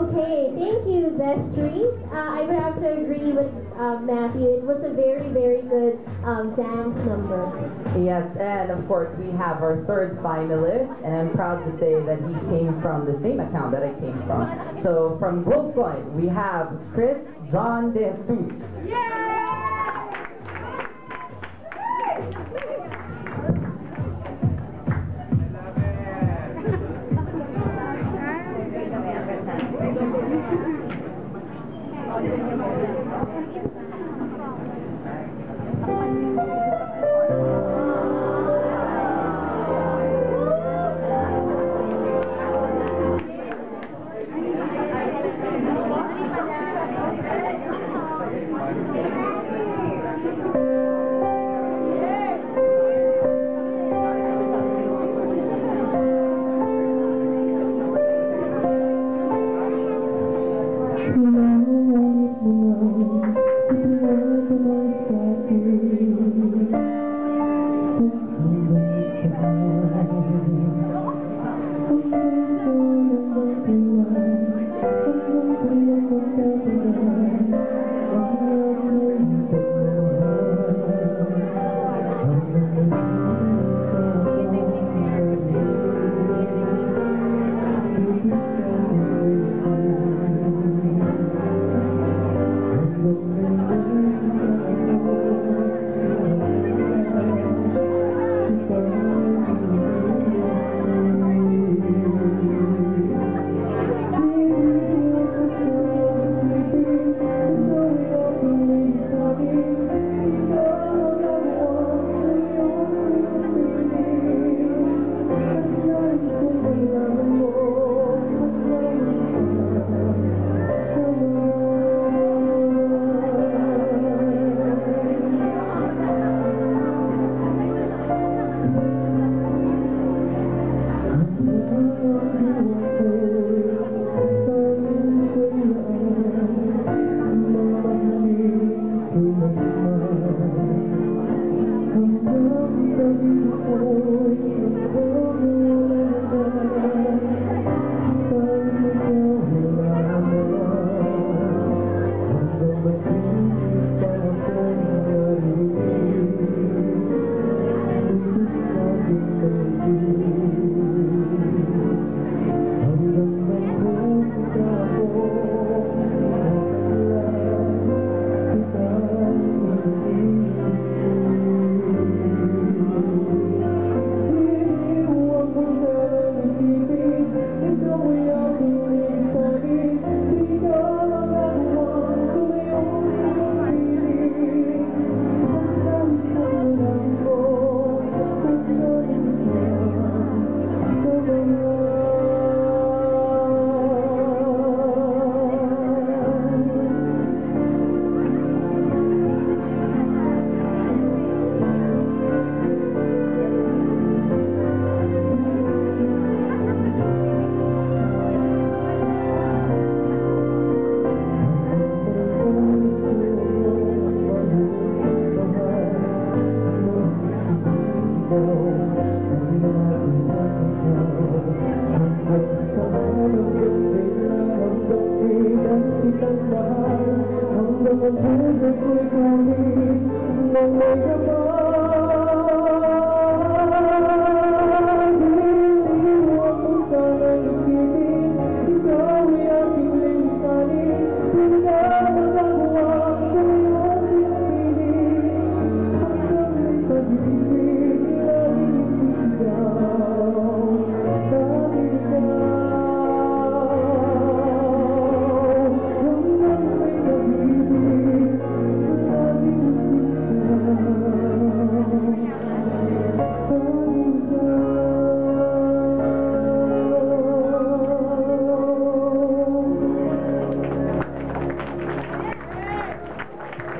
Okay, thank you, Vestry. I would have to agree with Matthew. It was a very, very good dance number. Yes, and of course we have our third finalist, and I'm proud to say that he came from the same account that I came from. So from Gold Coin, we have Chris John De Jesus.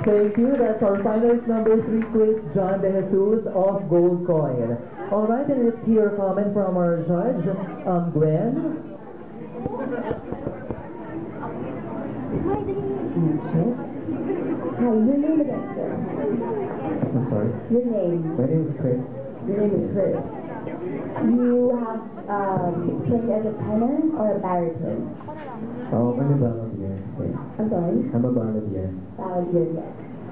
Thank you. That's our finalist number 3, Chris John De Jesus of Gold Coin. All right, and let's hear a comment from our judge, Gwen. Hi, your name again, sir? I'm sorry? Your name? My name is Chris. Your name is Chris. You have sing as a tenor or a baritone? Oh, I'm a balladeer. I'm sorry? I'm a balladeer. Balladeer, yes.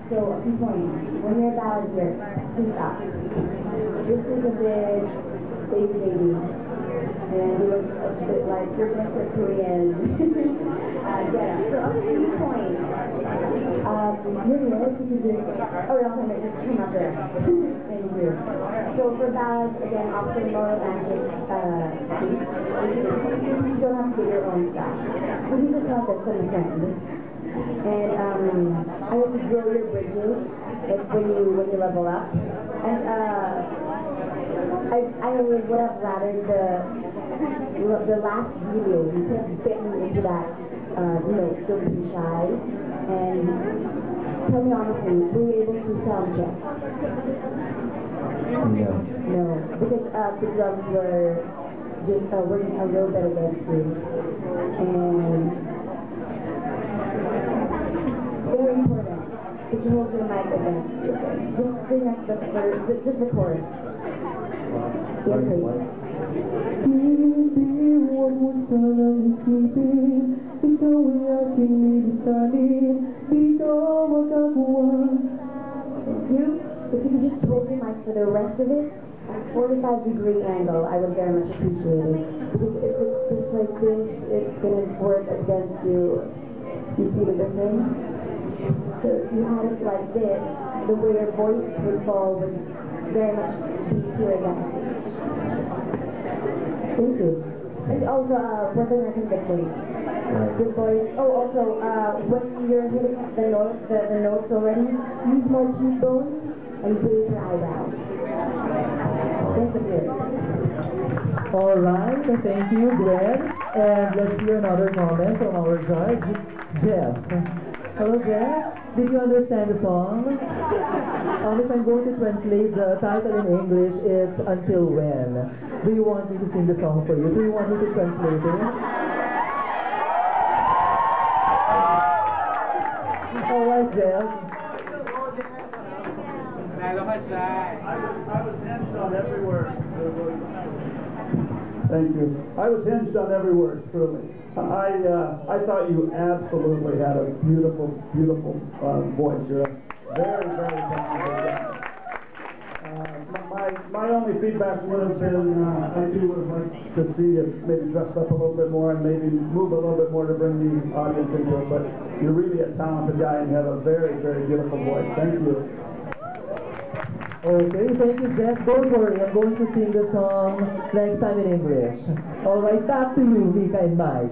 So, a few points. When you're a balladeer, speak up. This is a big baby. And you look a bit like you're going to Korean. Get up. So, a few points. Really, if you could just, oh, no, just come up there. Thank you. So, for ballads, again, often more romantic, you don't have to get your own stuff. So, these are songs that some friends. And I hope you grow your bridges like when you level up. And I would have rather the last video you could have bitten into that don't be shy. And tell me honestly, were you able to sound check? No. No, because the drums were just working a little bit against you. And very important that you hold your mic against you. Just sing up the first, just the chorus. Yes, please. Huwag mo sanang isipin, ikaw ay aking nilisanin, di ka makakuha. If you could just hold your mic for the rest of it, at 45-degree angle, I would very much appreciate it. Because if it's just like this, it's going to work against you. You see the difference? So if you had it like this, the way your voice would fall would very much be to your advantage. Thank you. And also, working on conviction. Your voice. Oh, also, when you're hitting the notes already, use more cheekbones and raise your eyebrows. Thank you. All right, thank you, Gwen. And let's hear another comment from our judge, Jeff. Hello, Jeff. Did you understand the song? If I'm going to translate the title in English, it's Until When. Do you want me to sing the song for you? Do you want me to translate it? All right, Jeff. I was hinged on every word. Thank you. I was hinged on every word, truly. I thought you absolutely had a beautiful, beautiful voice. You're a very, very talented guy. My only feedback would have been, I too would have liked to see you maybe dressed up a little bit more and maybe move a little bit more to bring the audience into it. But you're really a talented guy and you have a very, very beautiful voice. Thank you. Okay, thank you, Jeff. Don't worry, I'm going to sing the song next time in English. All right, back to you, Mika and Mike.